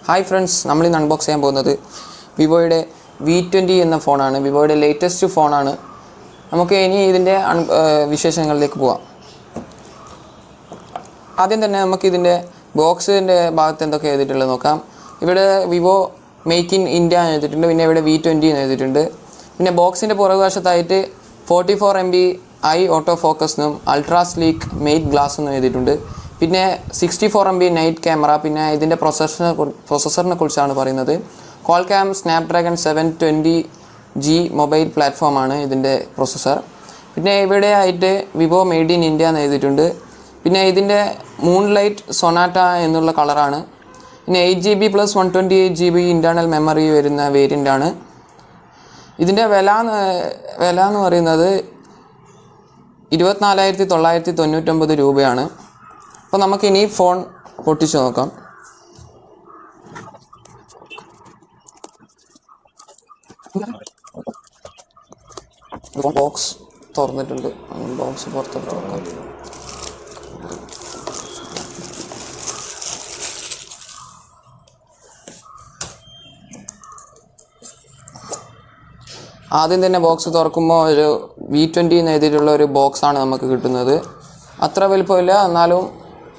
Hi friends, നമ്മൾ ഇന്ന് unbox ചെയ്യാൻ പോകുന്നത് വിവോയുടെ V20 എന്ന ഫോണാണ്. വിവോയുടെ ലേറ്റസ്റ്റ് ഫോണാണ്. നമുക്ക് ഇനി ഇതിൻ്റെ വിശേഷങ്ങളിലേക്ക് പോകാം. ആദ്യം തന്നെ നമുക്ക് ഇതിൻ്റെ ബോക്സിൻ്റെ ഭാഗത്ത് എന്തൊക്കെ എഴുതിയിട്ടുള്ളത് നോക്കാം. ഇവിടെ വിവോ മെയ്ക്ക് ഇൻ ഇന്ത്യ എന്ന് എഴുതിയിട്ടുണ്ട്. പിന്നെ ഇവിടെ V20 എന്ന് എഴുതിയിട്ടുണ്ട്. പിന്നെ ബോക്സിൻ്റെ പുറകുവശത്തായിട്ട് 44 MB ഐ ഓട്ടോ ഫോക്കസ് എന്നും അൾട്രാ സ്ലീക്ക് മെയ്റ്റ് ഗ്ലാസ് എന്നും എഴുതിയിട്ടുണ്ട്. പിന്നെ 64 MB നൈറ്റ് ക്യാമറ. പിന്നെ ഇതിൻ്റെ പ്രൊസസ്സറിനെ കുറിച്ചാണ് പറയുന്നത്. ക്വാൾകോം സ്നാപ്ഡ്രാഗൺ 720G മൊബൈൽ പ്ലാറ്റ്ഫോമാണ് ഇതിൻ്റെ പ്രൊസസ്സർ. പിന്നെ ഇവിടെ ആയിട്ട് വിവോ മെയ്ഡ് ഇൻ ഇന്ത്യ എന്ന് എഴുതിയിട്ടുണ്ട്. പിന്നെ ഇതിൻ്റെ മൂൺലൈറ്റ് സൊനാറ്റ എന്നുള്ള കളറാണ്. പിന്നെ 8GB + 128GB ഇൻറ്റേർണൽ മെമ്മറി വരുന്ന വേരിയൻ്റാണ്. ഇതിൻ്റെ വില എന്ന് പറയുന്നത് 24,999 രൂപയാണ്. അപ്പോൾ നമുക്കിനി ഫോൺ പൊട്ടിച്ച് നോക്കാം. ബോക്സ് തുറന്നിട്ടുണ്ട്. ബോക്സ് പുറത്തെടുത്ത് നോക്കാം. ആദ്യം തന്നെ ബോക്സ് തുറക്കുമ്പോൾ ഒരു V20 എന്ന് എഴുതിയിട്ടുള്ള ഒരു ബോക്സാണ് നമുക്ക് കിട്ടുന്നത്. അത്ര വലുപ്പമില്ല, എന്നാലും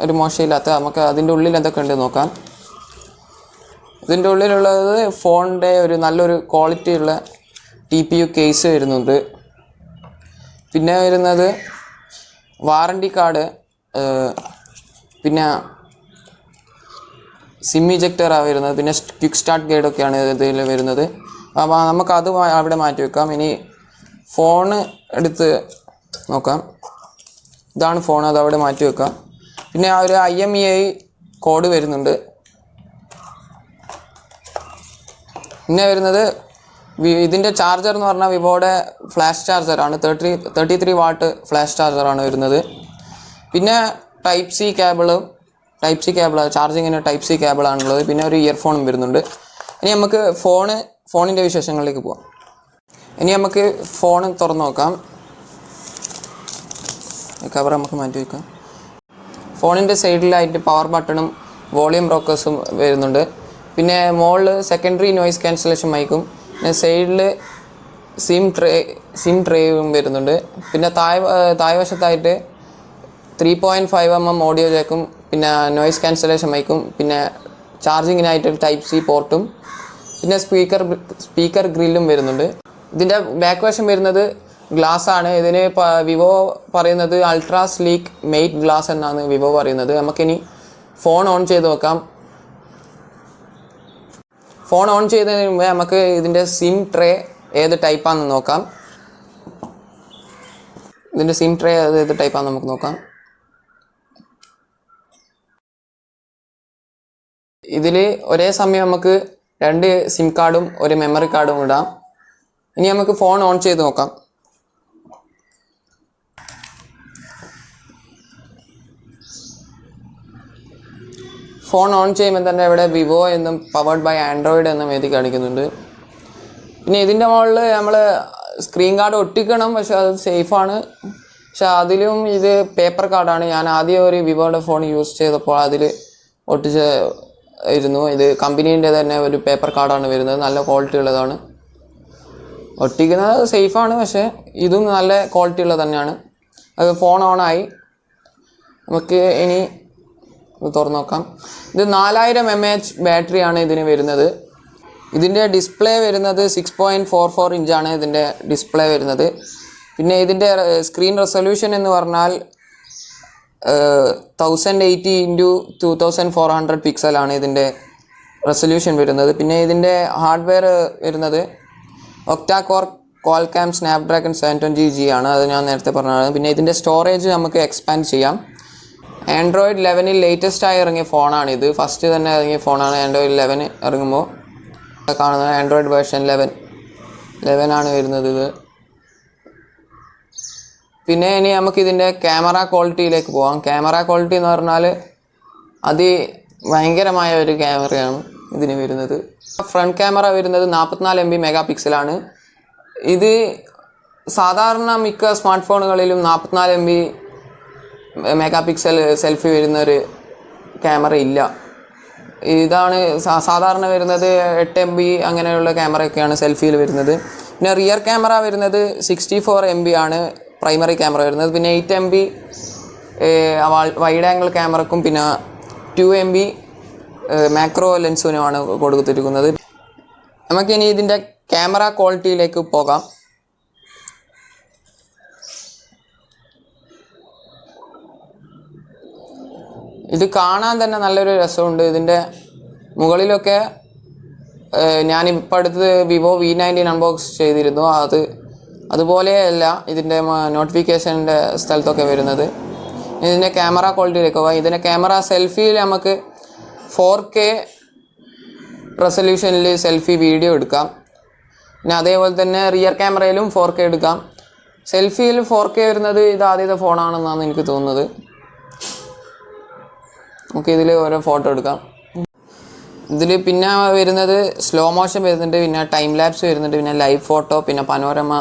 ഒരു മോശമില്ലാത്ത. നമുക്ക് അതിൻ്റെ ഉള്ളിൽ എന്തൊക്കെ ഉണ്ട് നോക്കാം. ഇതിൻ്റെ ഉള്ളിലുള്ളത് ഫോണിൻ്റെ ഒരു നല്ലൊരു ക്വാളിറ്റിയുള്ള TPU കേസ് വരുന്നുണ്ട്. പിന്നെ വരുന്നത് വാറണ്ടി കാർഡ്, പിന്നെ സിം ഇജക്ടറാണ് വരുന്നത്. പിന്നെ ക്വിക്ക് സ്റ്റാർട്ട് ഗൈഡൊക്കെയാണ് ഇതിൽ വരുന്നത്. അപ്പോൾ നമുക്കത് അവിടെ മാറ്റി വെക്കാം. ഇനി ഫോണ് എടുത്ത് നോക്കാം. ഇതാണ് ഫോൺ, അത് അവിടെ മാറ്റി വെക്കാം. പിന്നെ ആ ഒരു IMEI കോഡ് വരുന്നുണ്ട്. പിന്നെ വരുന്നത് ഇതിൻ്റെ ചാർജർ എന്ന് പറഞ്ഞാൽ വിവോയുടെ ഫ്ലാഷ് ചാർജറാണ്. 33 വാട്ട് ഫ്ലാഷ് ചാർജറാണ് വരുന്നത്. പിന്നെ ടൈപ്പ് സി കേബിളാണ്, ചാർജിങ്ങിന് ടൈപ്പ് സി കേബിളാണുള്ളത്. പിന്നെ ഒരു ഇയർഫോണും വരുന്നുണ്ട്. ഇനി നമുക്ക് ഫോണിൻ്റെ വിശേഷങ്ങളിലേക്ക് പോകാം. ഇനി നമുക്ക് ഫോൺ തുറന്ന് നോക്കാം. കവർ നമുക്ക് മാറ്റി വയ്ക്കാം. ഫോണിൻ്റെ സൈഡിലായിട്ട് പവർ ബട്ടണും വോളിയം റോക്കേഴ്സും വരുന്നുണ്ട്. പിന്നെ മുകളിൽ സെക്കൻഡറി നോയിസ് ക്യാൻസലേഷൻ മൈക്കും, പിന്നെ സൈഡിൽ സിം ട്രേയും വരുന്നുണ്ട്. പിന്നെ താഴ്വശത്തായിട്ട് 3.5 mm ഓഡിയോ ജാക്കും, പിന്നെ നോയിസ് ക്യാൻസലേഷൻ മൈക്കും, പിന്നെ ചാർജിങ്ങിനായിട്ട് ടൈപ്പ് സി പോർട്ടും, പിന്നെ സ്പീക്കർ ഗ്രില്ലും വരുന്നുണ്ട്. ഇതിൻ്റെ ബാക്ക് വശം വരുന്നത് ഗ്ലാസ് ആണ്. ഇതിന് വിവോ പറയുന്നത് അൾട്രാ സ്ലീക്ക് മെയ്റ്റ് ഗ്ലാസ് എന്നാണ് വിവോ പറയുന്നത്. നമുക്കിനി ഫോൺ ഓൺ ചെയ്ത് നോക്കാം. ഫോൺ ഓൺ ചെയ്തതിന് മുമ്പേ നമുക്ക് ഇതിൻ്റെ സിം ട്രേ ഏത് ടൈപ്പാണെന്ന് നോക്കാം. ഇതിൻ്റെ സിം ട്രേ ഏത് ടൈപ്പാണെന്ന് നമുക്ക് നോക്കാം. ഇതിൽ ഒരേ സമയം നമുക്ക് 2 സിം കാർഡും ഒരു മെമ്മറി കാർഡും ഇടാം. ഇനി നമുക്ക് ഫോൺ ഓൺ ചെയ്ത് നോക്കാം. ഫോൺ ഓൺ ചെയ്യുമ്പോൾ തന്നെ ഇവിടെ വിവോ എന്നും പവർഡ് ബൈ ആൻഡ്രോയിഡ് എന്നും എഴുതി കാണിക്കുന്നുണ്ട്. പിന്നെ ഇതിൻ്റെ മുകളിൽ നമ്മൾ സ്ക്രീൻ കാർഡ് ഒട്ടിക്കണം, പക്ഷെ അത് സേഫാണ്. പക്ഷെ അതിലും ഇത് പേപ്പർ കാർഡാണ്. ഞാൻ ആദ്യം ഒരു വിവോയുടെ ഫോൺ യൂസ് ചെയ്തപ്പോൾ അതിൽ ഇരുന്നു. ഇത് കമ്പനീൻ്റെ തന്നെ ഒരു പേപ്പർ കാർഡാണ് വരുന്നത്. നല്ല ക്വാളിറ്റി ഉള്ളതാണ്. ഒട്ടിക്കുന്നത് സേഫാണ്, പക്ഷേ ഇതും നല്ല ക്വാളിറ്റി ഉള്ളത് തന്നെയാണ്. അത് ഫോൺ ഓണായി. നമുക്ക് ഇനി തുറന്നു നോക്കാം. ഇത് 4000 mAh ബാറ്ററിയാണ് ഇതിന് വരുന്നത്. ഇതിൻ്റെ ഡിസ്പ്ലേ വരുന്നത് 6.44 ഇഞ്ചാണ് ഇതിൻ്റെ ഡിസ്പ്ലേ വരുന്നത്. പിന്നെ ഇതിൻ്റെ സ്ക്രീൻ റെസൊല്യൂഷൻ എന്ന് പറഞ്ഞാൽ 1080 × 2400 പിക്സലാണ് ഇതിൻ്റെ റെസൊല്യൂഷൻ വരുന്നത്. പിന്നെ ഇതിൻ്റെ ഹാർഡ്വെയർ വരുന്നത് octa core Qualcomm Snapdragon 720G ആണ്. അത് ഞാൻ നേരത്തെ പറഞ്ഞതാണ്. പിന്നെ ഇതിൻ്റെ സ്റ്റോറേജ് നമുക്ക് എക്സ്പാൻഡ് ചെയ്യാം. ആൻഡ്രോയിഡ് 11 ലേറ്റസ്റ്റായി ഇറങ്ങിയ ഫോണാണിത്. ഫസ്റ്റ് തന്നെ ഇറങ്ങിയ ഫോണാണ്. ആൻഡ്രോയിഡ് 11 ഇറങ്ങുമ്പോൾ കാണുന്നത് ആൻഡ്രോയിഡ് വേർഷൻ 11 ആണ് വരുന്നത് ഇത്. പിന്നെ ഇനി നമുക്കിതിൻ്റെ ക്യാമറ ക്വാളിറ്റിയിലേക്ക് പോകാം. ക്യാമറ ക്വാളിറ്റി എന്ന് പറഞ്ഞാൽ ഭയങ്കരമായ ഒരു ക്യാമറയാണ് ഇതിന് വരുന്നത്. ഫ്രണ്ട് ക്യാമറ വരുന്നത് 44 MB മെഗാ പിക്സലാണ്. ഇത് സാധാരണ മിക്ക സ്മാർട്ട് ഫോണുകളിലും 44 MB മെഗാ പിക്സൽ സെൽഫി വരുന്നൊരു ക്യാമറ ഇല്ല. ഇതാണ് സാധാരണ വരുന്നത് 8 MB അങ്ങനെയുള്ള ക്യാമറയൊക്കെയാണ് സെൽഫിയിൽ വരുന്നത്. പിന്നെ റിയർ ക്യാമറ വരുന്നത് 64 MB ആണ് പ്രൈമറി ക്യാമറ വരുന്നത്. പിന്നെ 8 MB വൈഡ് ആംഗിൾ ക്യാമറക്കും പിന്നെ 2 MB മാക്രോ ലെൻസിനുമാണ് കൊടുത്തിരിക്കുന്നത്. നമുക്കിനി ഇതിൻ്റെ ക്യാമറ ക്വാളിറ്റിയിലേക്ക് പോകാം. ഇത് കാണാൻ തന്നെ നല്ലൊരു രസമുണ്ട്. ഇതിൻ്റെ മുകളിലൊക്കെ ഞാനിപ്പോൾ അടുത്ത് Vivo V90 അൺബോക്സ് ചെയ്തിരുന്നു. അതുപോലെയല്ല ഇതിൻ്റെ നോട്ടിഫിക്കേഷൻ്റെ സ്ഥലത്തൊക്കെ വരുന്നത്. ഇതിൻ്റെ ക്യാമറ ക്വാളിറ്റിയിലേക്ക് പോകാം. ഇതിൻ്റെ ക്യാമറ സെൽഫിയിൽ നമുക്ക് 4K റെസൊല്യൂഷനിൽ സെൽഫി വീഡിയോ എടുക്കാം. പിന്നെ അതേപോലെ തന്നെ റിയർ ക്യാമറയിലും 4K എടുക്കാം. സെൽഫിയിൽ 4K വരുന്നത് ഇത് ആദ്യത്തെ ഫോണാണെന്നാണ് എനിക്ക് തോന്നുന്നത്. നമുക്ക് ഇതിൽ ഓരോ ഫോട്ടോ എടുക്കാം. ഇതിൽ പിന്നെ വരുന്നത് സ്ലോ മോഷൻ വരുന്നുണ്ട്, പിന്നെ ടൈം ലാപ്സ് വരുന്നുണ്ട്, പിന്നെ ലൈവ് ഫോട്ടോ, പിന്നെ പനോരമ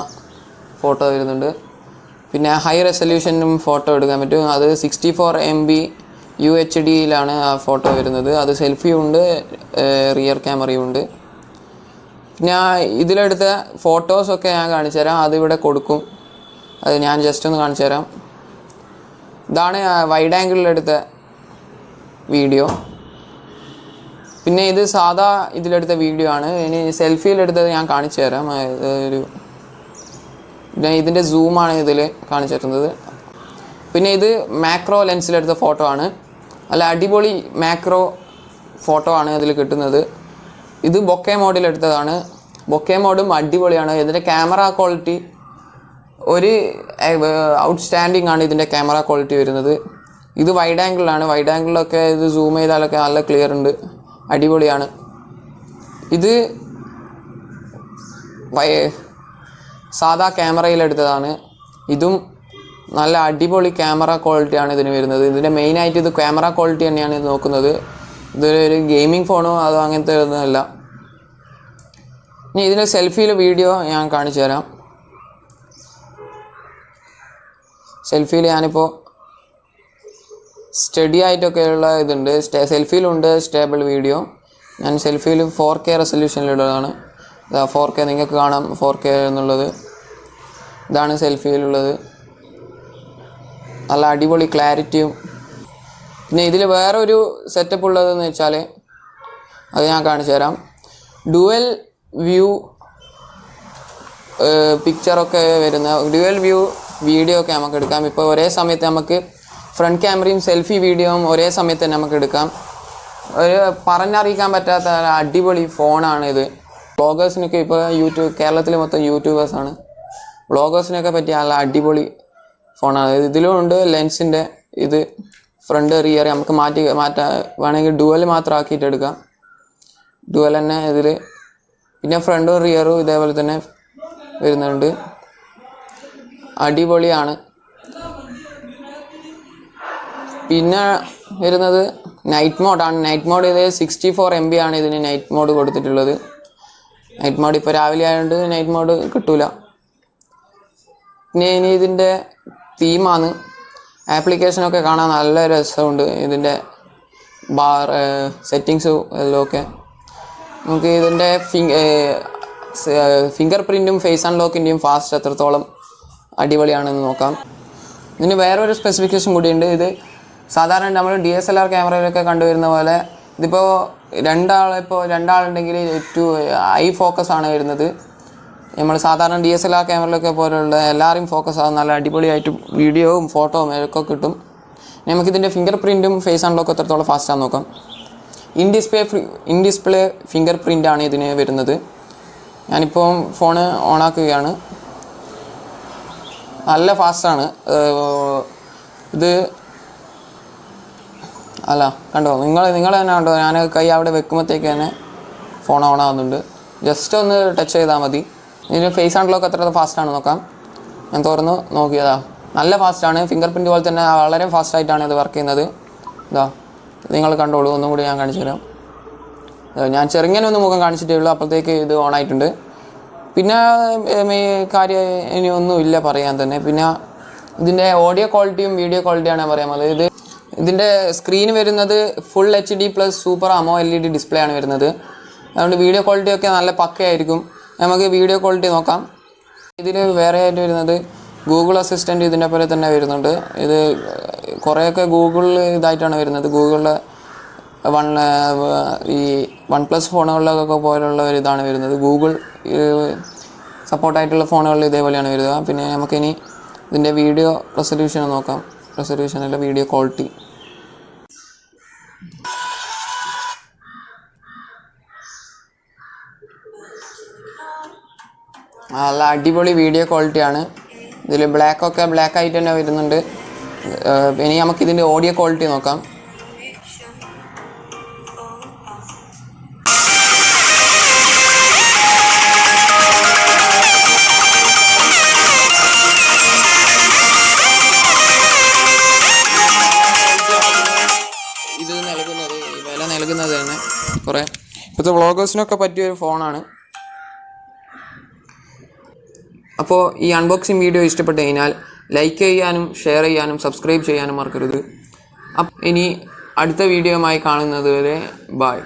ഫോട്ടോ വരുന്നുണ്ട്. പിന്നെ ഹൈ റെസൊല്യൂഷനും ഫോട്ടോ എടുക്കാൻ പറ്റും. അത് 64 MB UHDയിലാണ് ആ ഫോട്ടോ വരുന്നത്. അത് സെൽഫിയും ഉണ്ട്, റിയർ ക്യാമറയും ഉണ്ട്. പിന്നെ ഇതിലെടുത്ത ഫോട്ടോസൊക്കെ ഞാൻ കാണിച്ചു തരാം. അതിവിടെ കൊടുക്കും. അത് ഞാൻ ജസ്റ്റ് ഒന്ന് കാണിച്ചു തരാം. ഇതാണ് വൈഡ് ആംഗിളിലെടുത്ത വീഡിയോ. പിന്നെ ഇത് സാധാ ഇതിലെടുത്ത വീഡിയോ ആണ്. ഇനി സെൽഫിയിലെടുത്തത് ഞാൻ കാണിച്ചു തരാം. പിന്നെ ഇതിൻ്റെ സൂമാണ് ഇതിൽ കാണിച്ചു തരുന്നത്. പിന്നെ ഇത് മാക്രോ ലെൻസിലെടുത്ത ഫോട്ടോ ആണ്. അല്ല അടിപൊളി മാക്രോ ഫോട്ടോ ആണ് ഇതിൽ കിട്ടുന്നത്. ഇത് ബൊക്കെ മോഡിലെടുത്തതാണ്. ബൊക്കെ മോഡും അടിപൊളിയാണ്. ഇതിൻ്റെ ക്യാമറ ക്വാളിറ്റി ഒരു ഔട്ട്സ്റ്റാൻഡിങ് ആണ് ഇതിൻ്റെ ക്യാമറ ക്വാളിറ്റി വരുന്നത്. ഇത് വൈഡ് ആംഗിളാണ്. വൈഡ് ആംഗിളിലൊക്കെ ഇത് സൂം ചെയ്താലൊക്കെ നല്ല ക്ലിയർ ഉണ്ട്, അടിപൊളിയാണ്. ഇത് സാധാ ക്യാമറയിലെടുത്തതാണ്. ഇതും നല്ല അടിപൊളി ക്യാമറ ക്വാളിറ്റിയാണ് ഇതിന് വരുന്നത്. ഇതിൻ്റെ മെയിനായിട്ട് ഇത് ക്യാമറ ക്വാളിറ്റി തന്നെയാണ് ഇത് നോക്കുന്നത്. ഇതൊരു ഗെയിമിംഗ് ഫോണോ അതോ അങ്ങനത്തെ ഒന്നുമല്ല. ഇനി ഇതിൻ്റെ സെൽഫിയിൽ വീഡിയോ ഞാൻ കാണിച്ചു തരാം. സെൽഫിയിൽ ഞാനിപ്പോൾ സ്റ്റഡി ആയിട്ടൊക്കെയുള്ള ഇതുണ്ട്. സെൽഫിയിലുണ്ട് സ്റ്റേബിൾ വീഡിയോ. ഞാൻ സെൽഫിയിൽ 4K റെസൊല്യൂഷനിലുള്ളതാണ്. 4K നിങ്ങൾക്ക് കാണാം 4K എന്നുള്ളത്. ഇതാണ് സെൽഫിയിലുള്ളത്. നല്ല അടിപൊളി ക്ലാരിറ്റിയും. പിന്നെ ഇതിൽ വേറൊരു സെറ്റപ്പ് ഉള്ളതെന്ന് വെച്ചാൽ അത് ഞാൻ കാണിച്ചു തരാം. ഡുവൽ വ്യൂ പിക്ചറൊക്കെ വരുന്ന ഡ്യുവൽ വ്യൂ വീഡിയോ ഒക്കെ നമുക്ക് എടുക്കാം. ഇപ്പോൾ ഒരേ സമയത്ത് നമുക്ക് ഫ്രണ്ട് ക്യാമറയും സെൽഫി വീഡിയോയും ഒരേ സമയത്ത് തന്നെ നമുക്ക് എടുക്കാം. ഒരു പറഞ്ഞറിയിക്കാൻ പറ്റാത്ത അടിപൊളി ഫോണാണിത്. വ്ളോഗേഴ്സിനൊക്കെ ഇപ്പോൾ കേരളത്തിൽ മൊത്തം യൂട്യൂബേഴ്സാണ്. വ്ളോഗേഴ്സിനൊക്കെ പറ്റിയ നല്ല അടിപൊളി ഫോണാണ്. ഇതിലും ഉണ്ട് ലെൻസിൻ്റെ ഇത് ഫ്രണ്ട് റിയർ നമുക്ക് മാറ്റാൻ വേണമെങ്കിൽ ഡുവൽ മാത്രം ആക്കിയിട്ട് എടുക്കാം. ഡുവൽ തന്നെ ഇതിൽ. പിന്നെ ഫ്രണ്ടും റിയറും ഇതേപോലെ തന്നെ വരുന്നുണ്ട്. അടിപൊളിയാണ്. പിന്നെ വരുന്നത് നൈറ്റ് മോഡാണ്. നൈറ്റ് മോഡ് ഇത് 64 MB ആണ് ഇതിന് നൈറ്റ് മോഡ് കൊടുത്തിട്ടുള്ളത്. നൈറ്റ് മോഡ് ഇപ്പോൾ രാവിലെ ആയതുകൊണ്ട് നൈറ്റ് മോഡ് കിട്ടൂല. പിന്നെ ഇനി ഇതിൻ്റെ തീമാണ്. ആപ്ലിക്കേഷനൊക്കെ കാണാൻ നല്ല രസമുണ്ട്. ഇതിൻ്റെ സെറ്റിങ്സും എല്ലാം ഒക്കെ നമുക്ക് ഇതിൻ്റെ ഫിംഗർ പ്രിൻറ്റും ഫേസ് അൺലോക്കിൻ്റെയും ഫാസ്റ്റ് എത്രത്തോളം അടിപൊളിയാണെന്ന് നോക്കാം. ഇതിന് വേറൊരു സ്പെസിഫിക്കേഷൻ കൂടിയുണ്ട്. ഇത് സാധാരണ നമ്മൾ DSLR ക്യാമറയിലൊക്കെ കണ്ടുവരുന്ന പോലെ ഇതിപ്പോൾ രണ്ടാളുണ്ടെങ്കിൽ ഐ ഫോക്കസ് ആണ് വരുന്നത്. നമ്മൾ സാധാരണ DSLR ക്യാമറയിലൊക്കെ പോലുള്ള എല്ലാവരും ഫോക്കസ് ആകും. നല്ല അടിപൊളിയായിട്ട് വീഡിയോയും ഫോട്ടോയും ഒക്കെ കിട്ടും. നമുക്കിതിൻ്റെ ഫിംഗർ പ്രിൻറ്റും ഫേസ് അൺലോക്ക് എത്രത്തോളം ഫാസ്റ്റാണെന്ന് നോക്കാം. ഇൻ ഡിസ്പ്ലേ ഫിംഗർ പ്രിൻ്റാണ് ഇതിന് വരുന്നത്. ഞാനിപ്പോൾ ഫോണ് ഓണാക്കുകയാണ്. നല്ല ഫാസ്റ്റാണ് ഇത്. അല്ല കണ്ടോ, നിങ്ങൾ തന്നെ കണ്ടോ, ഞാൻ കൈ അവിടെ വെക്കുമ്പോഴത്തേക്ക് തന്നെ ഫോൺ ഓൺ ആകുന്നുണ്ട്. ജസ്റ്റ് ഒന്ന് ടച്ച് ചെയ്താൽ മതി. ഇതിന് ഫേസ് അൺലോക്ക് എത്ര ഫാസ്റ്റാണ് നോക്കാം. ഞാൻ തുറന്ന് നോക്കിയതാ, നല്ല ഫാസ്റ്റാണ്. ഫിംഗർ പ്രിൻറ്റ് പോലെ തന്നെ വളരെ ഫാസ്റ്റായിട്ടാണ് ഇത് വർക്ക് ചെയ്യുന്നത്. ഇതാ നിങ്ങൾ കണ്ടോളൂ. ഒന്നും കൂടി ഞാൻ കാണിച്ചു തരാം. ഞാൻ ചെറുങ്ങനെ ഒന്ന് മുഖം കാണിച്ചിട്ടേ ഉള്ളൂ, അപ്പോഴത്തേക്ക് ഇത് ഓൺ ആയിട്ടുണ്ട്. പിന്നെ കാര്യം ഇനി ഒന്നുമില്ല പറയാൻ തന്നെ. പിന്നെ ഇതിൻ്റെ ഓഡിയോ ക്വാളിറ്റിയും വീഡിയോ ക്വാളിറ്റിയാണ് പറയാൻ. ഇത് ഇതിൻ്റെ സ്ക്രീൻ വരുന്നത് full HD plus super AMOLED display ആണ് വരുന്നത്. അതുകൊണ്ട് വീഡിയോ ക്വാളിറ്റി ഒക്കെ നല്ല പക്കയായിരിക്കും. നമുക്ക് വീഡിയോ ക്വാളിറ്റി നോക്കാം. ഇതിൽ വേറെ ആയിട്ട് വരുന്നത് ഗൂഗിൾ അസിസ്റ്റൻറ്റ് ഇതിൻ്റെ പോലെ തന്നെ വരുന്നുണ്ട്. ഇത് കുറേയൊക്കെ ഗൂഗിളിൽ ഇതായിട്ടാണ് വരുന്നത്. ഗൂഗിളിലെ ഈ OnePlus ഫോണുകളിലൊക്കെ പോലുള്ള ഒരു ഇതാണ് വരുന്നത്. ഗൂഗിൾ സപ്പോർട്ടായിട്ടുള്ള ഫോണുകളിൽ ഇതേപോലെയാണ് വരിക. പിന്നെ നമുക്കിനി ഇതിൻ്റെ വീഡിയോ റെസൊല്യൂഷൻ നോക്കാം. റെസൊല്യൂഷനല്ല, വീഡിയോ ക്വാളിറ്റി. നല്ല അടിപൊളി വീഡിയോ ക്വാളിറ്റിയാണ്. ഇതിൽ ബ്ലാക്ക് ആയിട്ട് തന്നെ വരുന്നുണ്ട്. ഇനി നമുക്കിതിൻ്റെ ഓഡിയോ ക്വാളിറ്റി നോക്കാം. വില നൽകുന്നത് തന്നെ കുറേ ഇപ്പോഴത്തെ വ്ളോഗേഴ്സിനൊക്കെ പറ്റിയൊരു ഫോണാണ്. അപ്പോൾ ഈ അൺബോക്സിങ് വീഡിയോ ഇഷ്ടപ്പെട്ട് കഴിഞ്ഞാൽ ലൈക്ക് ചെയ്യാനും ഷെയർ ചെയ്യാനും സബ്സ്ക്രൈബ് ചെയ്യാനും മറക്കരുത്. ഇനി അടുത്ത വീഡിയോയുമായി കാണുന്നത് വരെ ബൈ.